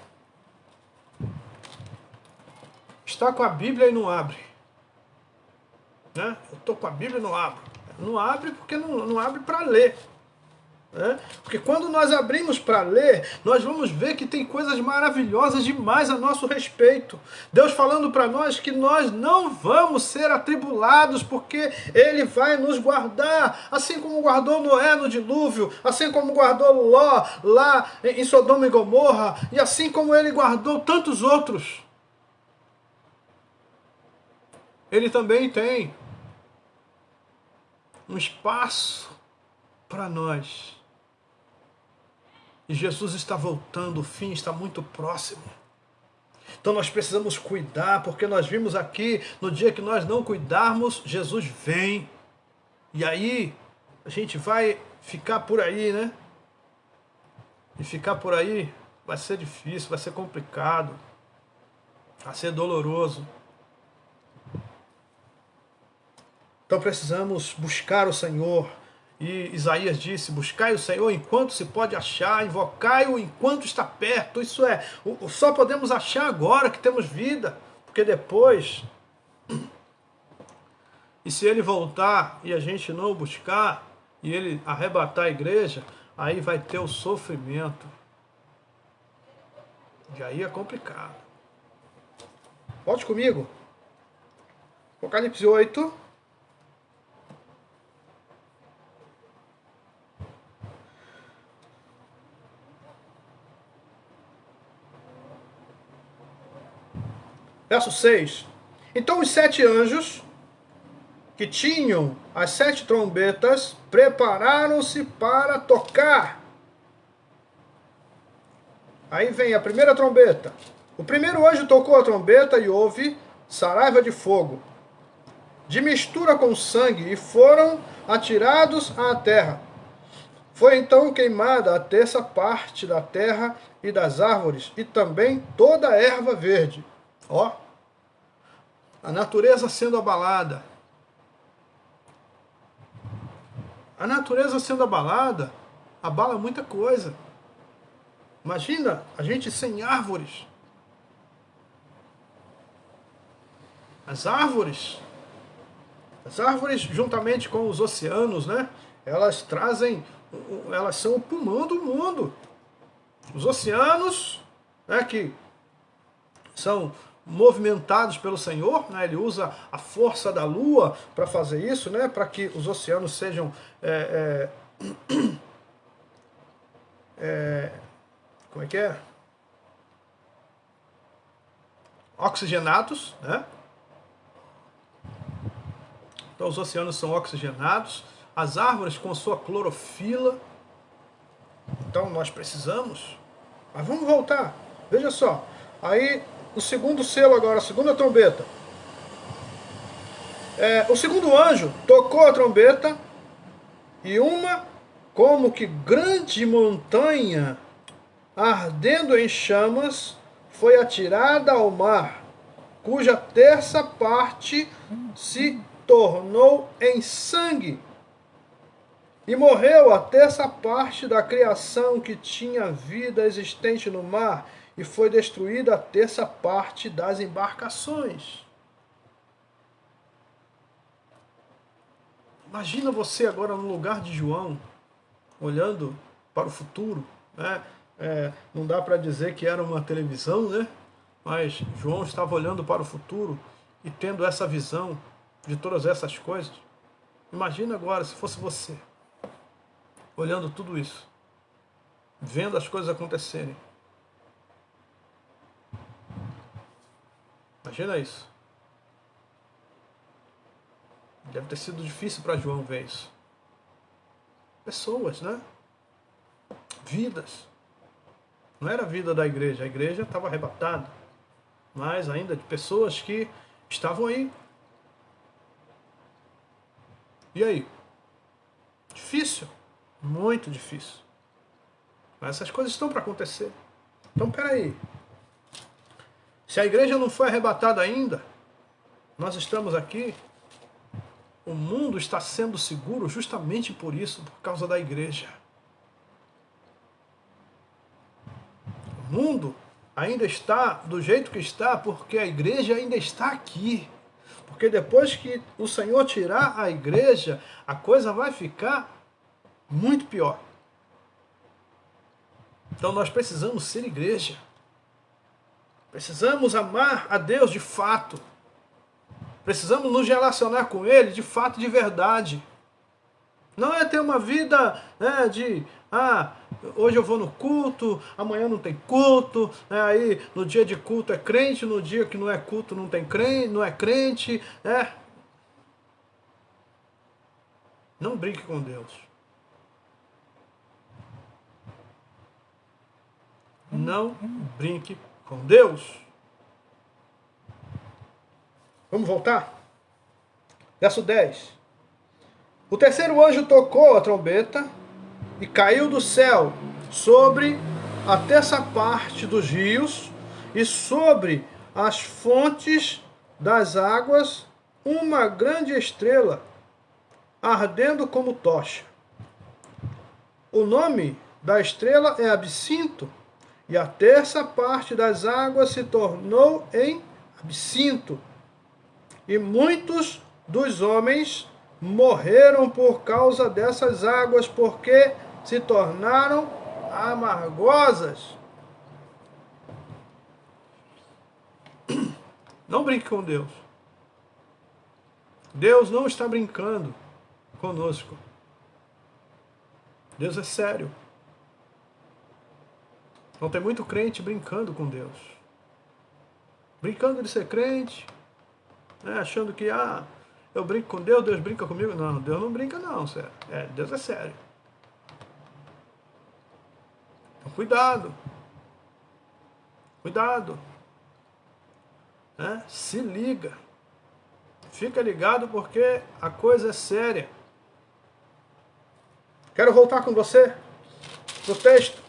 [SPEAKER 1] e não abre. Né? Eu estou com a Bíblia e não abro. Não abre porque não abre para ler. Né? Porque quando nós abrimos para ler, nós vamos ver que tem coisas maravilhosas demais a nosso respeito. Deus falando para nós que nós não vamos ser atribulados, porque Ele vai nos guardar, assim como guardou Noé no dilúvio, assim como guardou Ló lá em Sodoma e Gomorra, e assim como Ele guardou tantos outros. Ele também tem um espaço para nós. E Jesus está voltando, o fim está muito próximo. Então nós precisamos cuidar, porque nós vimos aqui, no dia que nós não cuidarmos, Jesus vem. E aí, a gente vai ficar por aí, né? E ficar por aí vai ser difícil, vai ser complicado, vai ser doloroso. Então precisamos buscar o Senhor. E Isaías disse, buscai o Senhor enquanto se pode achar, invocai-o enquanto está perto. Isso é, só podemos achar agora que temos vida, porque depois, e se Ele voltar e a gente não o buscar, e Ele arrebatar a igreja, aí vai ter o sofrimento. E aí é complicado. Volte comigo. Apocalipse 8. Verso 6. Então os 7 anjos, que tinham as 7 trombetas, prepararam-se para tocar. Aí vem a primeira trombeta. O primeiro anjo tocou a trombeta e houve saraiva de fogo, de mistura com sangue, e foram atirados à terra. Foi então queimada a terça parte da terra e das árvores, e também toda a erva verde. Ó, a natureza sendo abalada. A natureza sendo abalada, abala muita coisa. Imagina a gente sem árvores. As árvores juntamente com os oceanos, né? Elas são o pulmão do mundo. Os oceanos, né, que são movimentados pelo Senhor, né? Ele usa a força da lua para fazer isso, né? Para que os oceanos sejam como é que é? Oxigenados, né? Então os oceanos são oxigenados, as árvores com sua clorofila. Então nós precisamos. Mas vamos voltar. Veja só. Aí, o segundo selo agora, a segunda trombeta. O segundo anjo tocou a trombeta e uma, como que grande montanha, ardendo em chamas, foi atirada ao mar, cuja terça parte se tornou em sangue. E morreu a terça parte da criação que tinha vida existente no mar, e foi destruída a terça parte das embarcações. Imagina você agora no lugar de João, olhando para o futuro, né? Não dá para dizer que era uma televisão, né? Mas João estava olhando para o futuro e tendo essa visão de todas essas coisas. Imagina agora se fosse você, olhando tudo isso, vendo as coisas acontecerem. Imagina isso. Deve ter sido difícil para João ver isso. Pessoas, né? Vidas. Não era a vida da igreja, a igreja estava arrebatada, mas ainda de pessoas que estavam aí. E aí? Difícil, muito difícil. Mas essas coisas estão para acontecer. Então, peraí. Se a igreja não foi arrebatada ainda, nós estamos aqui, o mundo está sendo seguro justamente por isso, por causa da igreja. O mundo ainda está do jeito que está, porque a igreja ainda está aqui. Porque depois que o Senhor tirar a igreja, a coisa vai ficar muito pior. Então nós precisamos ser igreja. Precisamos amar a Deus de fato. Precisamos nos relacionar com Ele de fato, de verdade. Não é ter uma vida, né, de hoje eu vou no culto, amanhã não tem culto, né, aí no dia de culto é crente, no dia que não é culto não tem crente, não é crente, né? Não brinque com Deus. Não brinque com Deus. Vamos voltar? Verso 10. O terceiro anjo tocou a trombeta e caiu do céu sobre a terça parte dos rios e sobre as fontes das águas uma grande estrela, ardendo como tocha. O nome da estrela é Absinto, e a terça parte das águas se tornou em absinto. E muitos dos homens morreram por causa dessas águas, porque se tornaram amargosas. Não brinque com Deus. Deus não está brincando conosco. Deus é sério. Então tem muito crente brincando com Deus. Brincando de ser crente, né, achando que eu brinco com Deus, Deus brinca comigo. Não, Deus não brinca não, sério. Deus é sério. Então cuidado. Cuidado. Né? Se liga. Fica ligado porque a coisa é séria. Quero voltar com você para o texto,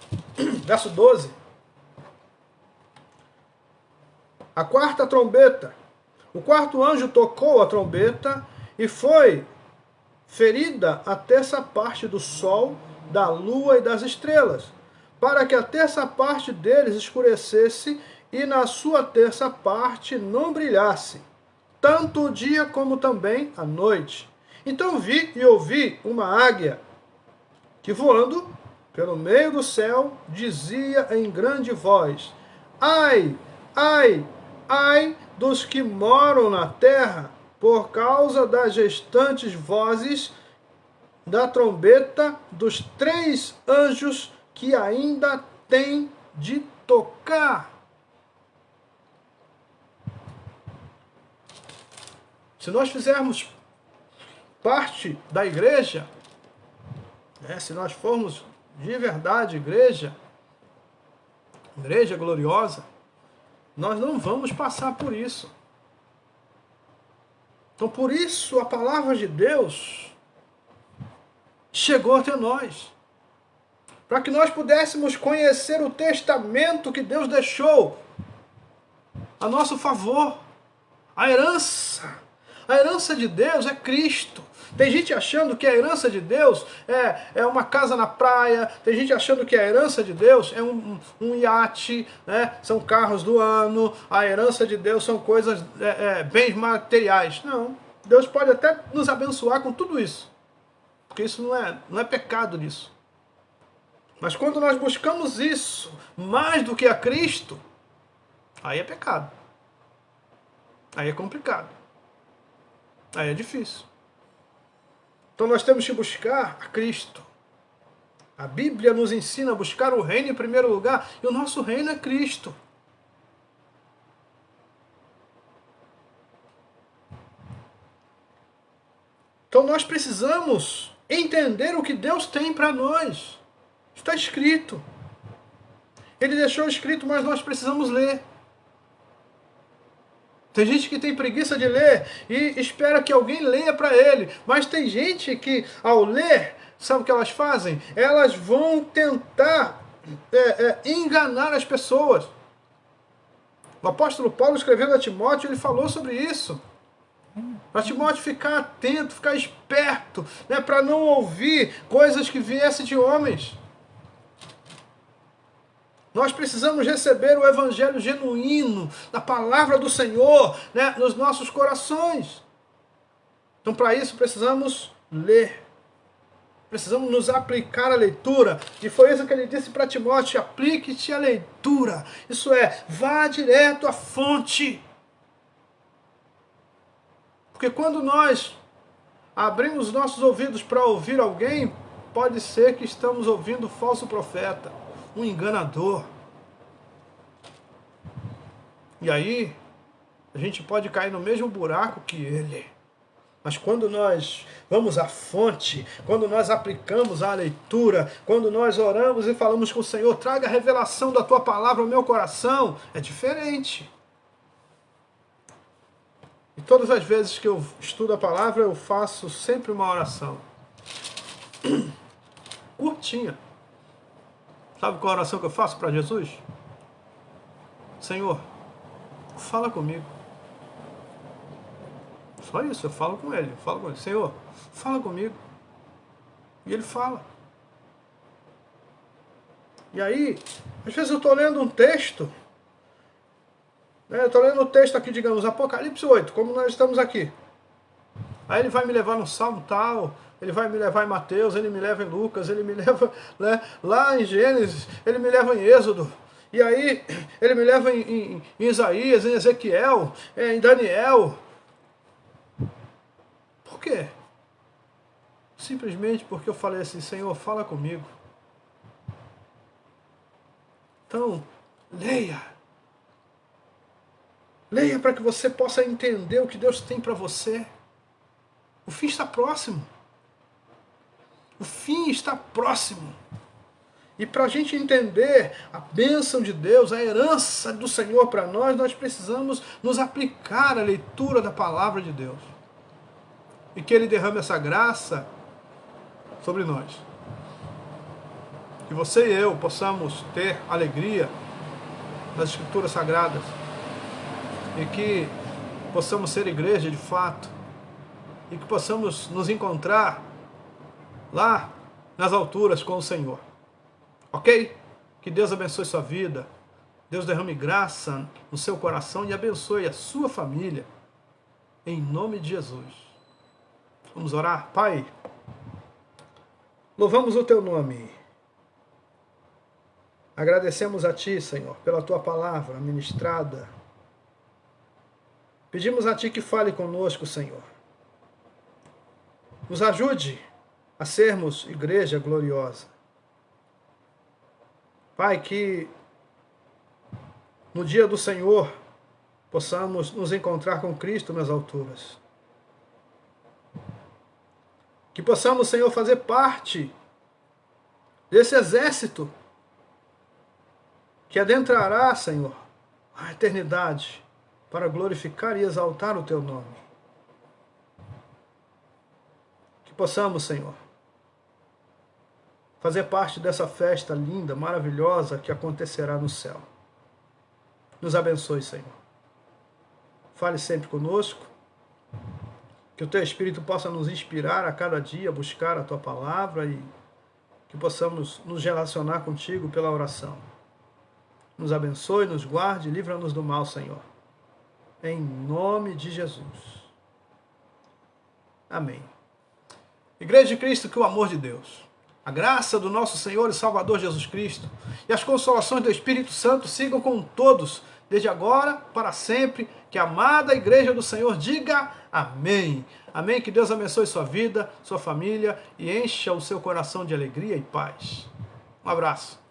[SPEAKER 1] verso 12. A quarta trombeta. O quarto anjo tocou a trombeta e foi ferida a terça parte do sol, da lua e das estrelas, para que a terça parte deles escurecesse e na sua terça parte não brilhasse, tanto o dia como também a noite. Então vi e ouvi uma águia que, voando pelo meio do céu, dizia em grande voz: ai, ai, ai dos que moram na terra, por causa das restantes vozes da trombeta dos 3 anjos que ainda têm de tocar. Se nós fizermos parte da igreja, se nós formos de verdade igreja gloriosa, Nós não vamos passar por isso. Então, por isso, a palavra de Deus chegou até nós. Para que nós pudéssemos conhecer o testamento que Deus deixou a nosso favor. A herança. A herança de Deus é Cristo. Tem gente achando que a herança de Deus é uma casa na praia, tem gente achando que a herança de Deus é um iate, né? São carros do ano, a herança de Deus são coisas, bens materiais. Não, Deus pode até nos abençoar com tudo isso, porque isso não é pecado nisso. Mas quando nós buscamos isso mais do que a Cristo, aí é pecado, aí é complicado, aí é difícil. Então nós temos que buscar a Cristo. A Bíblia nos ensina a buscar o reino em primeiro lugar, e o nosso reino é Cristo. Então nós precisamos entender o que Deus tem para nós. Está escrito. Ele deixou escrito, mas nós precisamos ler. Tem gente que tem preguiça de ler e espera que alguém leia para ele. Mas tem gente que, ao ler, sabe o que elas fazem? Elas vão tentar enganar as pessoas. O apóstolo Paulo, escrevendo a Timóteo, ele falou sobre isso. Para Timóteo ficar atento, ficar esperto, né, para não ouvir coisas que viessem de homens. Nós precisamos receber o evangelho genuíno da palavra do Senhor, né, nos nossos corações. Então, para isso, precisamos ler. Precisamos nos aplicar à leitura. E foi isso que ele disse para Timóteo: aplique-te à leitura. Isso é, vá direto à fonte. Porque quando nós abrimos nossos ouvidos para ouvir alguém, pode ser que estamos ouvindo um falso profeta, um enganador. E aí, a gente pode cair no mesmo buraco que ele. Mas quando nós vamos à fonte, quando nós aplicamos a leitura, quando nós oramos e falamos com o Senhor, traga a revelação da tua palavra ao meu coração, é diferente. E todas as vezes que eu estudo a palavra, eu faço sempre uma oração. Curtinha. Sabe qual a oração que eu faço para Jesus? Senhor, fala comigo. Só isso, eu falo com ele. Senhor, fala comigo. E ele fala. E aí, às vezes eu estou lendo um texto. Eu estou lendo o texto aqui, digamos, Apocalipse 8, como nós estamos aqui. Aí ele vai me levar no Salmo tal, ele vai me levar em Mateus, ele me leva em Lucas, ele me leva, né, lá em Gênesis, ele me leva em Êxodo. E aí ele me leva em Isaías, em Ezequiel, em Daniel. Por quê? Simplesmente porque eu falei assim: Senhor, fala comigo. Então, leia. Leia para que você possa entender o que Deus tem para você. O fim está próximo. O fim está próximo. E para a gente entender a bênção de Deus, a herança do Senhor para nós, nós precisamos nos aplicar à leitura da palavra de Deus. E que Ele derrame essa graça sobre nós. Que você e eu possamos ter alegria nas Escrituras Sagradas. E que possamos ser igreja de fato. E que possamos nos encontrar lá nas alturas com o Senhor. Ok? Que Deus abençoe sua vida. Deus derrame graça no seu coração e abençoe a sua família. Em nome de Jesus. Vamos orar? Pai, louvamos o teu nome. Agradecemos a ti, Senhor, pela tua palavra ministrada. Pedimos a ti que fale conosco, Senhor. Nos ajude a sermos igreja gloriosa. Pai, que no dia do Senhor possamos nos encontrar com Cristo nas alturas. Que possamos, Senhor, fazer parte desse exército que adentrará, Senhor, a eternidade para glorificar e exaltar o teu nome. Que possamos, Senhor, fazer parte dessa festa linda, maravilhosa que acontecerá no céu. Nos abençoe, Senhor. Fale sempre conosco. Que o teu Espírito possa nos inspirar a cada dia a buscar a tua palavra e que possamos nos relacionar contigo pela oração. Nos abençoe, nos guarde e livra-nos do mal, Senhor. Em nome de Jesus. Amém. Igreja de Cristo, que o amor de Deus, a graça do nosso Senhor e Salvador Jesus Cristo e as consolações do Espírito Santo sigam com todos, desde agora para sempre. Que a amada Igreja do Senhor diga amém. Amém. Que Deus abençoe sua vida, sua família e encha o seu coração de alegria e paz. Um abraço.